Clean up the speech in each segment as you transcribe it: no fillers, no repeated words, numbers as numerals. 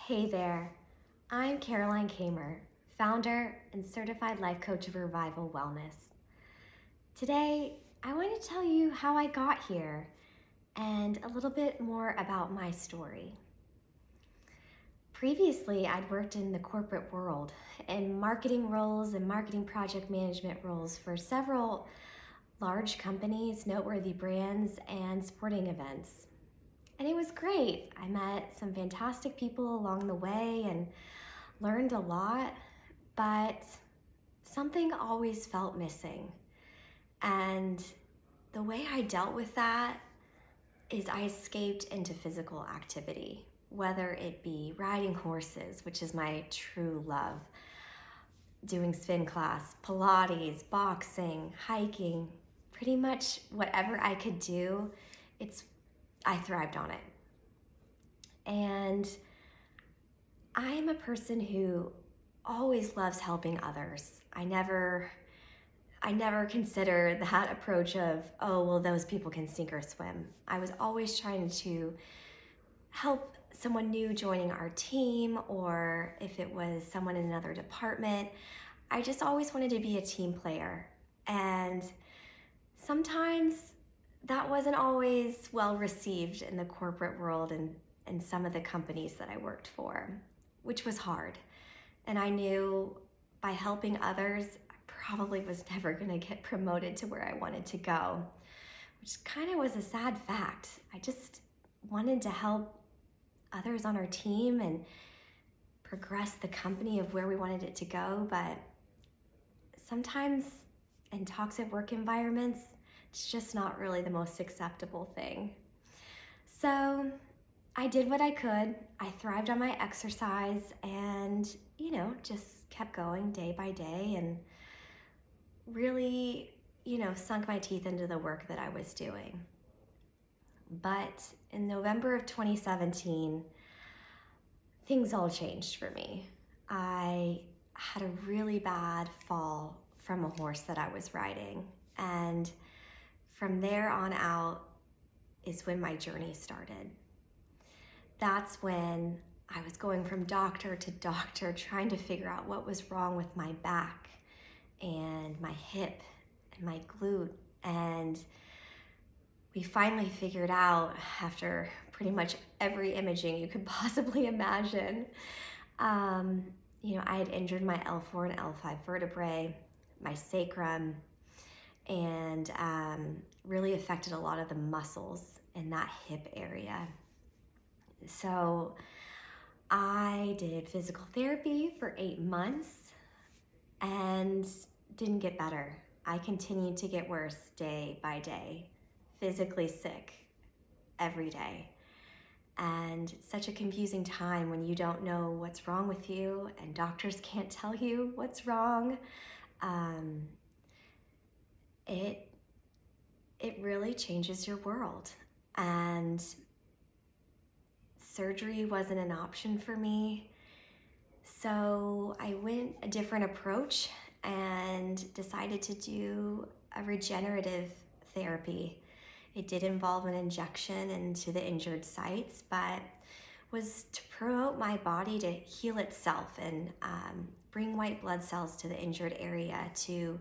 Hey there, I'm Caroline Kamer, founder and certified life coach of Revival Wellness. Today, I want to tell you how I got here and a little bit more about my story. Previously, I'd worked in the corporate world in marketing roles and marketing project management roles for several large companies, noteworthy brands, and sporting events. And it was great. I met some fantastic people along the way and learned a lot, but something always felt missing. And the way I dealt with that is I escaped into physical activity, whether it be riding horses, which is my true love, doing spin class, Pilates, boxing, hiking, pretty much whatever I could do, I thrived on it. And I am a person who always loves helping others. I never consider that approach of, oh, well, those people can sink or swim. I was always trying to help someone new joining our team, or if it was someone in another department. I just always wanted to be a team player. And sometimes that wasn't always well received in the corporate world and some of the companies that I worked for, which was hard. And I knew by helping others, I probably was never gonna get promoted to where I wanted to go, which kind of was a sad fact. I just wanted to help others on our team and progress the company of where we wanted it to go, but sometimes in toxic work environments, it's just not really the most acceptable thing. So I did what I could. I thrived on my exercise and, just kept going day by day and really, sunk my teeth into the work that I was doing. But in November of 2017, things all changed for me. I had a really bad fall from a horse that I was riding. And from there on out is when my journey started. That's when I was going from doctor to doctor trying to figure out what was wrong with my back and my hip and my glute. And we finally figured out, after pretty much every imaging you could possibly imagine, I had injured my L4 and L5 vertebrae, my sacrum, and really affected a lot of the muscles in that hip area. So I did physical therapy for 8 months and didn't get better. I continued to get worse day by day, physically sick every day. And it's such a confusing time when you don't know what's wrong with you and doctors can't tell you what's wrong. It really changes your world. And surgery wasn't an option for me. So I went a different approach and decided to do a regenerative therapy. It did involve an injection into the injured sites, but was to promote my body to heal itself and bring white blood cells to the injured area to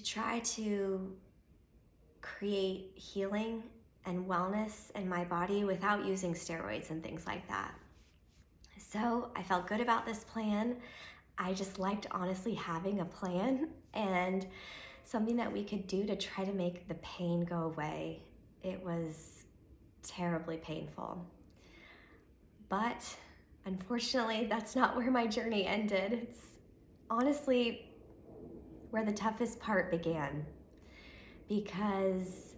try to create healing and wellness in my body without using steroids and things like that. So I felt good about this plan. I just liked honestly having a plan and something that we could do to try to make the pain go away. It was terribly painful. But unfortunately, that's not where my journey ended. It's honestly where the toughest part began, because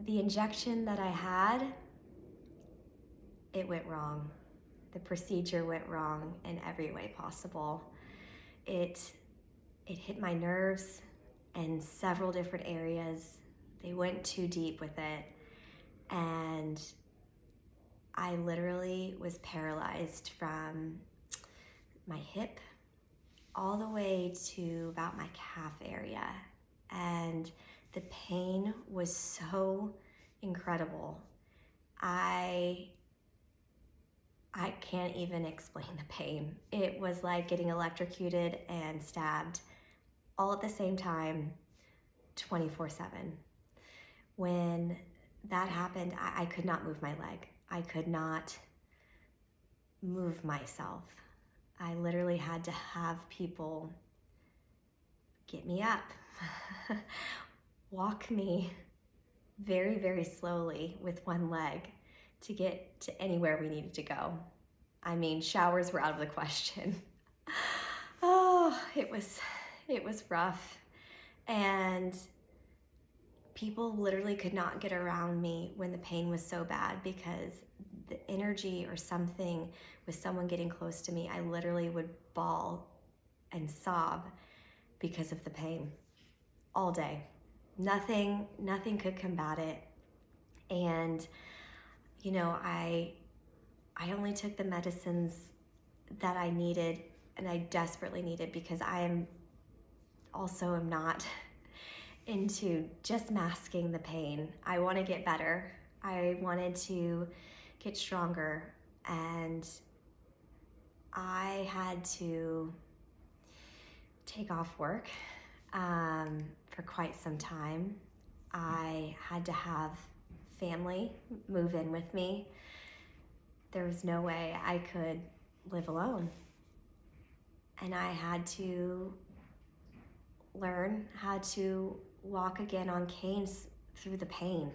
the injection that I had, it went wrong. The procedure went wrong in every way possible. It hit my nerves in several different areas. They went too deep with it, and I literally was paralyzed from my hip all the way to about my calf area. And the pain was so incredible. I I can't even explain the pain. It was like getting electrocuted and stabbed all at the same time, 24/7. When that happened, I could not move my leg. I could not move myself. I literally had to have people get me up, walk me very, very slowly with one leg to get to anywhere we needed to go. I mean, showers were out of the question. Oh, it was rough. And people literally could not get around me when the pain was so bad because the energy or something with someone getting close to me, I literally would bawl and sob because of the pain all day. Nothing could combat it. And, you know, I only took the medicines that I needed and I desperately needed because I am not into just masking the pain. I want to get better. I wanted to get stronger, and I had to take off work for quite some time. I had to have family move in with me. There was no way I could live alone. And I had to learn how to walk again on canes through the pain.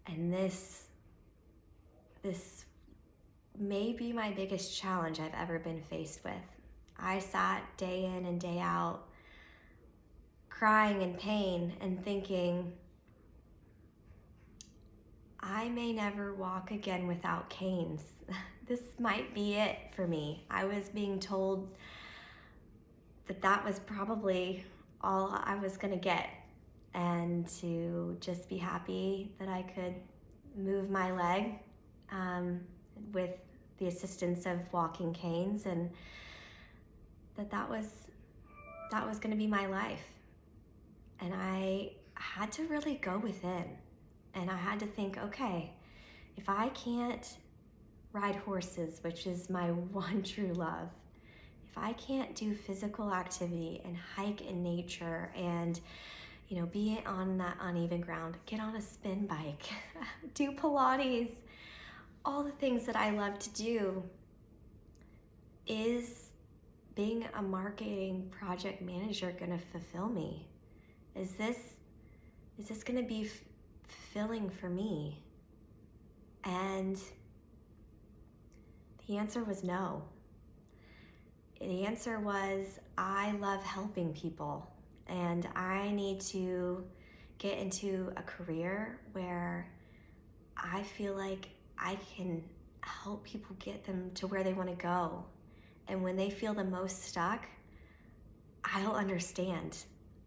And this may be my biggest challenge I've ever been faced with. I sat day in and day out crying in pain and thinking, I may never walk again without canes. This might be it for me. I was being told that was probably all I was gonna get, and to just be happy that I could move my leg with the assistance of walking canes, and that was gonna be my life. And I had to really go within, and I had to think, okay, if I can't ride horses, which is my one true love, if I can't do physical activity and hike in nature and, you know, be on that uneven ground, get on a spin bike, do Pilates, all the things that I love to do, is being a marketing project manager gonna fulfill me? Is this gonna be fulfilling for me? And the answer was no. The answer was, I love helping people, and I need to get into a career where I feel like I can help people get them to where they want to go. And when they feel the most stuck, I'll understand.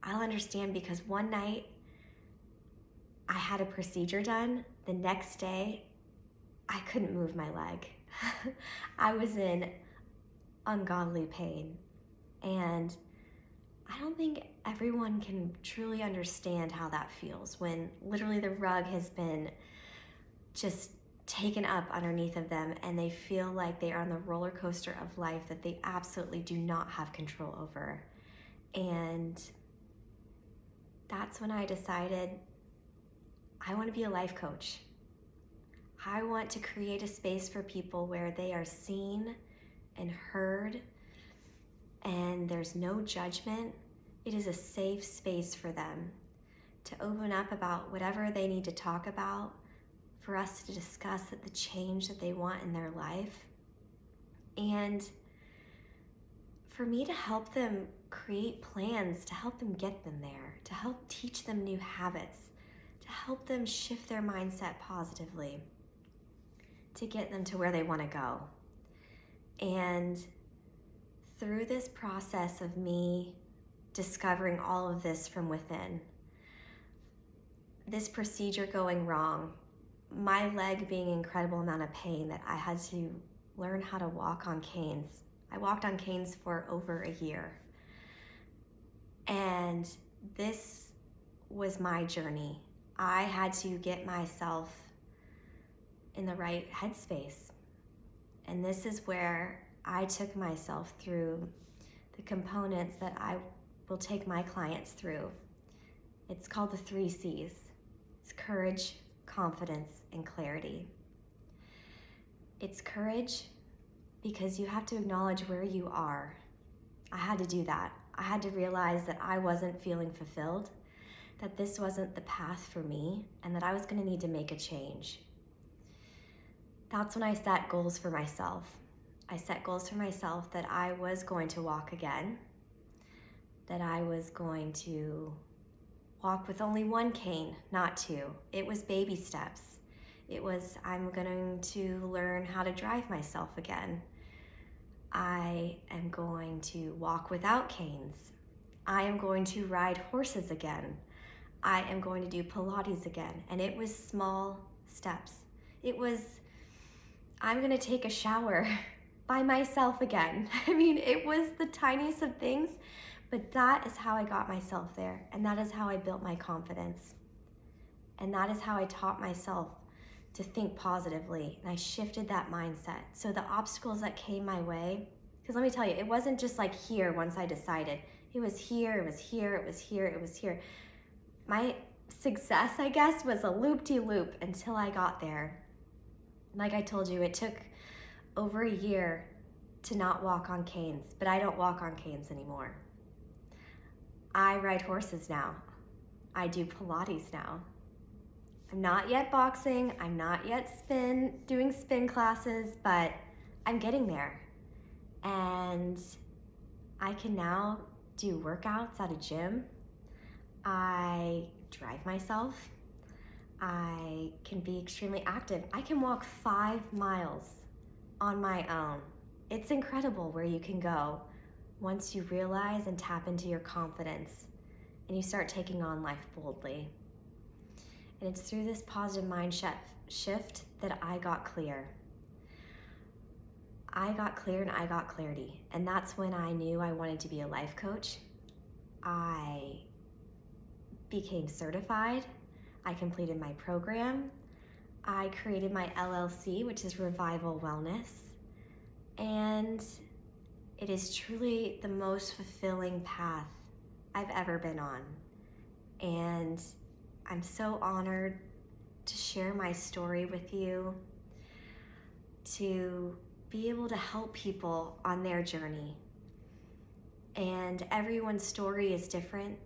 I'll understand because one night I had a procedure done. The next day, I couldn't move my leg. I was in ungodly pain. And I don't think everyone can truly understand how that feels when literally the rug has been just taken up underneath of them and they feel like they are on the roller coaster of life that they absolutely do not have control over. And that's when I decided I want to be a life coach. I want to create a space for people where they are seen and heard, and there's no judgment. It is a safe space for them to open up about whatever they need to talk about, for us to discuss the change that they want in their life, and for me to help them create plans to help them get them there, to help teach them new habits, to help them shift their mindset positively, to get them to where they want to go. And through this process of me discovering all of this from within, this procedure going wrong, my leg being an incredible amount of pain that I had to learn how to walk on canes. I walked on canes for over a year. And this was my journey. I had to get myself in the right headspace. And this is where I took myself through the components that I will take my clients through. It's called the 3 C's. It's courage, confidence, and clarity. It's courage because you have to acknowledge where you are. I had to do that. I had to realize that I wasn't feeling fulfilled, that this wasn't the path for me, and that I was going to need to make a change. That's when I set goals for myself. I set goals for myself that I was going to walk again, that I was going to walk with only 1 cane, not 2. It was baby steps. It was, I'm going to learn how to drive myself again. I am going to walk without canes. I am going to ride horses again. I am going to do Pilates again. And it was small steps. It was, I'm going to take a shower by myself again. I mean, it was the tiniest of things, but that is how I got myself there. And that is how I built my confidence. And that is how I taught myself to think positively. And I shifted that mindset. So the obstacles that came my way, because let me tell you, it wasn't just like here once I decided. It was here, it was here, it was here, it was here. My success, I guess, was a loop-de-loop until I got there. Like I told you, it took over a year to not walk on canes, but I don't walk on canes anymore. I ride horses now. I do Pilates now. I'm not yet boxing, I'm not yet doing spin classes, but I'm getting there. And I can now do workouts at a gym. I drive myself. I can be extremely active. I can walk 5 miles on my own. It's incredible where you can go once you realize and tap into your confidence and you start taking on life boldly. And it's through this positive mindset shift that I got clear. I got clear and I got clarity. And that's when I knew I wanted to be a life coach. I became certified. I completed my program. I created my LLC, which is Revival Wellness. And it is truly the most fulfilling path I've ever been on. And I'm so honored to share my story with you, to be able to help people on their journey. And everyone's story is different.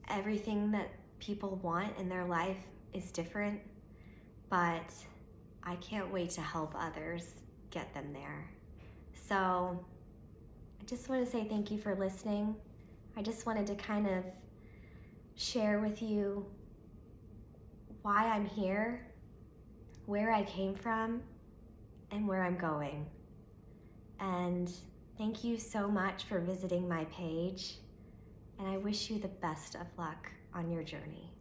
Everything that people want in their life is different, but I can't wait to help others get them there. So I just want to say thank you for listening. I just wanted to kind of share with you why I'm here, where I came from, and where I'm going. And thank you so much for visiting my page, and I wish you the best of luck on your journey.